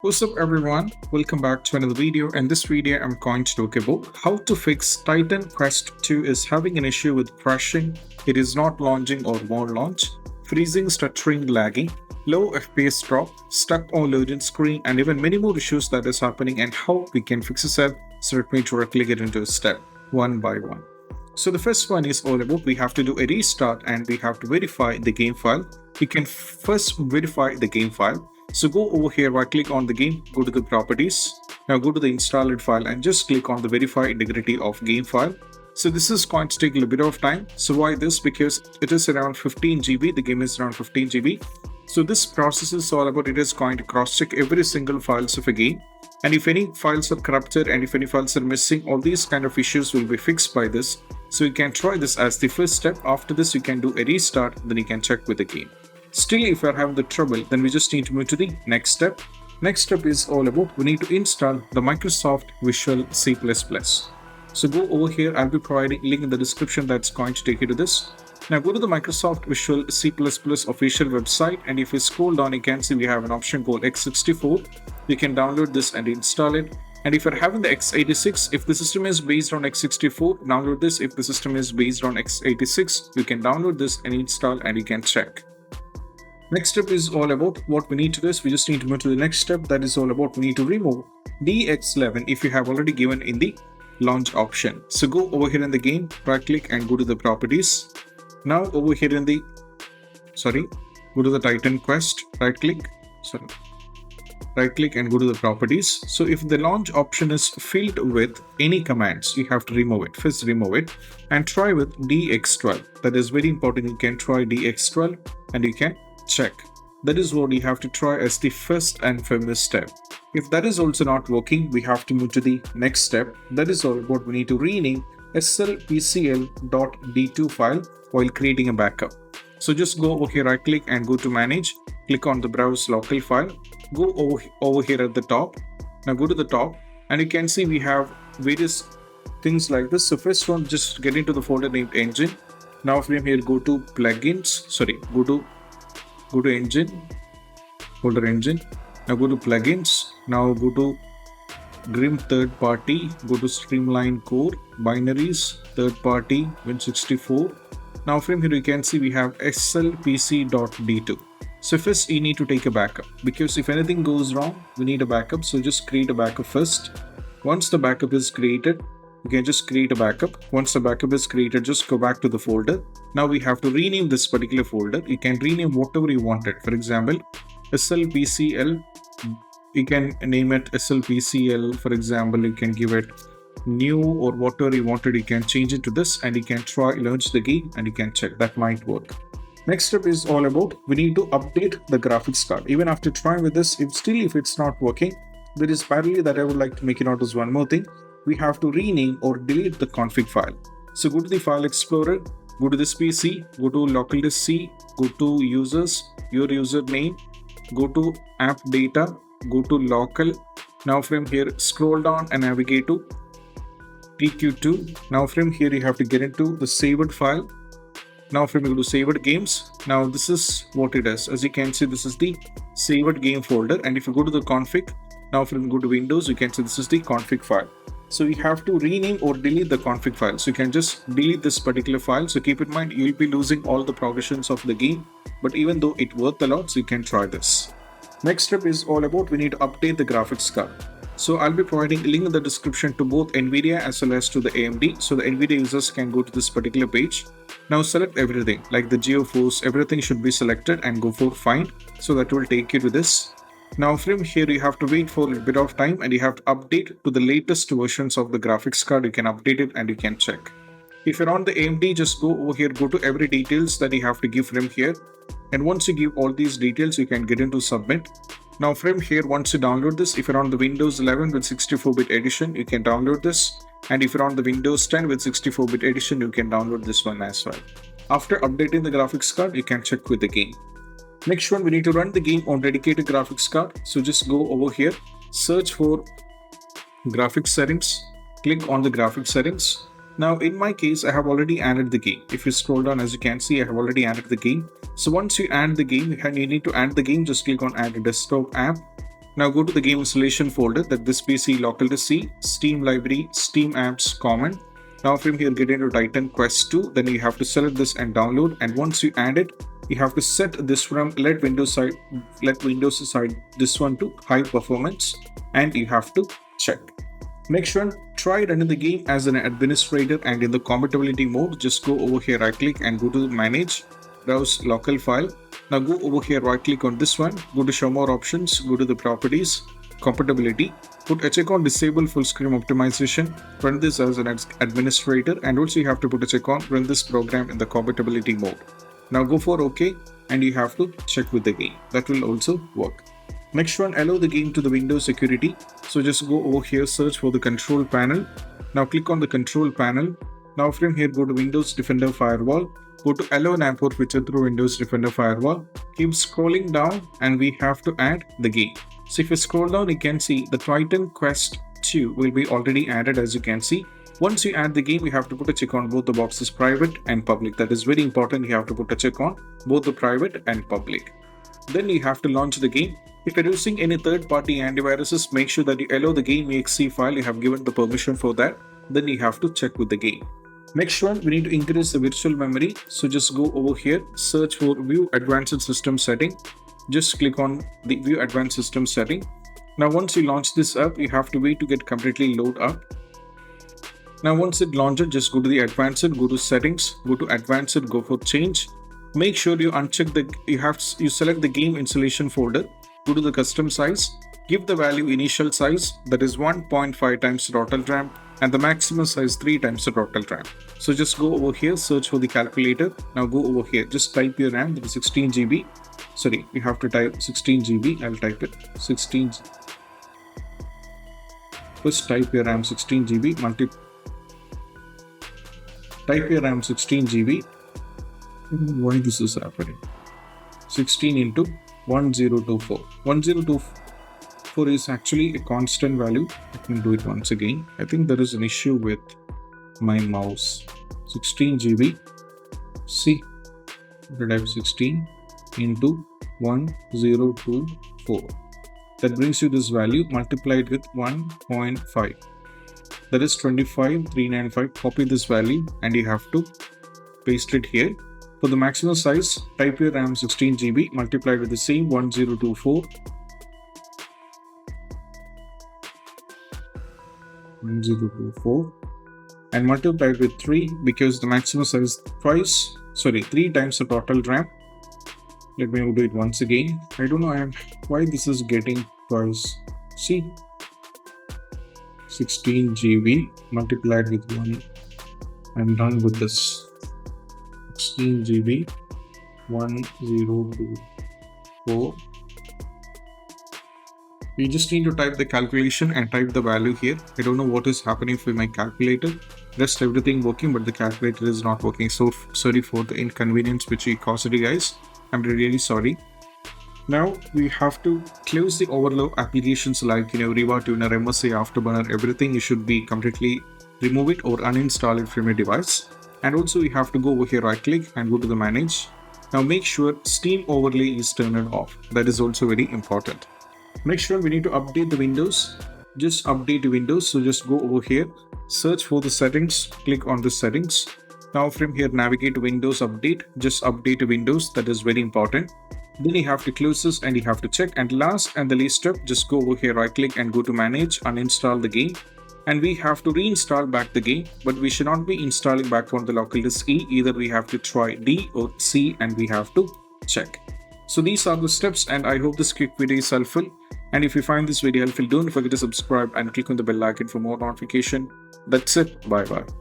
What's up everyone, welcome back to another video. In this video I'm going to talk about how to fix Titan Quest 2 is having an issue with crashing, it is not launching or won't launch, freezing, stuttering, lagging, low FPS drop, stuck on loading screen and even many more issues that is happening and how we can fix this up. So let me directly get into a step one by one. So the first one is all about we have to do a restart and we have to verify the game file. You can first verify the game file. So go over here, right click on the game, go to the properties. Now go to the installed file and just click on the verify integrity of game file. So this is going to take a little bit of time. So why this? Because it is around 15 GB, the game is around 15 GB. So this process is all about it is going to cross check every single files of a game. And if any files are corrupted and if any files are missing, all these kind of issues will be fixed by this. So you can try this as the first step. After this, you can do a restart, then you can check with the game. Still, if you are having the trouble, then we just need to move to the next step. Next step is all about we need to install the Microsoft Visual C++. So go over here, I'll be providing a link in the description that's going to take you to this. Now go to the Microsoft Visual C++ official website, and if you scroll down, you can see we have an option called x64. You can download this and install it. And if you're having the x86, if the system is based on x64, download this. If the system is based on x86, you can download this and install and you can check. Next step is all about what we need to do is we just need to move to the next step. That is all about we need to remove DX11 if you have already given in the launch option. So go over here in the game, right click and go to the properties. Now over here in the, go to the Titan Quest, right click and go to the properties. So if the launch option is filled with any commands, you have to remove it. First remove it and try with DX12. That is very important. You can try DX12 and you can check. That is what you have to try as the first and foremost step. If that is also not working, we have to move to the next step. That is all about we need to rename slpcl.d2 file while creating a backup. So just go over here, right click and go to manage, click on the browse local file, go over here at the top. Now go to the top and you can see we have various things like this. So first one, just get into the folder named engine. Now from here go to plugins, go to engine, folder engine. Now go to plugins. Now go to Grim third party, go to streamline core, binaries, third party, Win64. Now from here you can see we have slpc.d2. So first you need to take a backup because if anything goes wrong, we need a backup. So just create a backup first. Once the backup is created, you can just create a backup. Once the backup is created, just go back to the folder. Now we have to rename this particular folder. You can rename whatever you wanted. For example, slpcl, you can name it slpcl. For example, you can give it new or whatever you wanted. You can change it to this and you can try launch the game and you can check. That might work. Next step is all about we need to update the graphics card. Even after trying with this, if it's not working, there is parallel that I would like to make it out as one more thing. We have to rename or delete the config file. So go to the file explorer, go to this PC, go to local disk C, go to users, your username, go to app data, go to local. Now from here scroll down and navigate to TQ2. Now from here you have to get into the saved file. Now from here go to saved games. Now this is what it is. As you can see, this is the saved game folder, and if you go to the config, now from go to Windows, you can see this is the config file. So you have to rename or delete the config file. So you can just delete this particular file. So keep in mind, you'll be losing all the progressions of the game, but even though it worth a lot, so you can try this. Next step is all about we need to update the graphics card. So I'll be providing a link in the description to both NVIDIA as well as to the AMD. So the NVIDIA users can go to this particular page. Now select everything like the GeoForce, everything should be selected and go for find. So that will take you to this. Now from here you have to wait for a bit of time and you have to update to the latest versions of the graphics card. You can update it and you can check. If you're on the AMD, just go over here, go to every details that you have to give from here. And once you give all these details, you can get into submit. Now from here, once you download this, if you're on the Windows 11 with 64-bit edition, you can download this. And if you're on the Windows 10 with 64-bit edition, you can download this one as well. After updating the graphics card, you can check with the game. Next one, we need to run the game on dedicated graphics card. So just go over here, search for graphics settings, click on the graphics settings. Now in my case, I have already added the game. If you scroll down, as you can see, I have already added the game. So once you add the game, you need to add the game, just click on add a desktop app. Now go to the game installation folder, that this PC local to C, Steam library, Steam apps common. Now from here get into Titan Quest 2, then you have to select this and download, and once you add it, you have to set this from let Windows aside this one to high performance, and you have to check. Next one, try running the game as an administrator, and in the compatibility mode, just go over here, right click and go to manage, browse local file. Now go over here, right click on this one, go to show more options, go to the properties, compatibility, put a check on disable full screen optimization, run this as an administrator, and also you have to put a check on run this program in the compatibility mode. Now go for OK, and you have to check with the game. That will also work. Next one, allow the game to the Windows security. So just go over here, search for the control panel. Now click on the control panel. Now from here, go to Windows Defender Firewall. Go to allow an import feature through Windows Defender Firewall. Keep scrolling down and we have to add the game. So if you scroll down, you can see the Titan Quest 2 will be already added, as you can see. Once you add the game, you have to put a check on both the boxes, private and public. That is very important. You have to put a check on both the private and public. Then you have to launch the game. If you're using any third-party antiviruses, make sure that you allow the game exe file. You have given the permission for that. Then you have to check with the game. Next one, we need to increase the virtual memory. So just go over here, search for View Advanced System Setting. Just click on the View Advanced System Setting. Now once you launch this up, you have to wait to get completely load up. Now once it launches, just go to the Advanced, go to Settings, go to Advanced, go for Change. Make sure you uncheck you select the game installation folder, go to the custom size, give the value initial size, that is 1.5 times the total RAM, and the maximum size 3 times the total RAM. So just go over here, search for the calculator. Now go over here, just type your RAM, that is 16 GB. Sorry, you have to type 16 GB. I'll type it 16. First type your RAM 16 GB, type your RAM 16 GB. Why this is happening? 16 into 1024. 1024 is actually a constant value. Let me do it once again. I think there is an issue with my mouse. 16 GB. See, type 16 into 1024. That brings you this value multiplied with 1.5. That is 25395. Copy this value and you have to paste it here. For the maximum size, type your RAM 16 GB multiplied with the same 1024. 1024 and multiplied with 3 because the maximum size 3 times the total RAM. Let me do it once again. I don't know why this is getting twice. See, 16 GB multiplied with 1. I'm done with this. 16 GB 1024. You just need to type the calculation and type the value here. I don't know what is happening with my calculator. Rest everything working, but the calculator is not working. So sorry for the inconvenience which we caused you guys. I'm really sorry. Now we have to close the overload applications like Riva Tuner, MSA, Afterburner, everything. You should be completely remove it or uninstall it from your device. And also you have to go over here, right click and go to the manage. Now make sure Steam overlay is turned off. That is also very important. Next one, we need to update the Windows. Just update the Windows. So just go over here, search for the settings, click on the settings. Now from here, navigate to Windows Update. Just update the Windows. That is very important. Then you have to close this and you have to check. And last and the least step, just go over here, right click and go to manage, uninstall the game. And we have to reinstall back the game, but we should not be installing back on the local disk E. Either we have to try D or C and we have to check. So these are the steps, and I hope this quick video is helpful. And if you find this video helpful, don't forget to subscribe and click on the bell icon for more notification. That's it. Bye bye.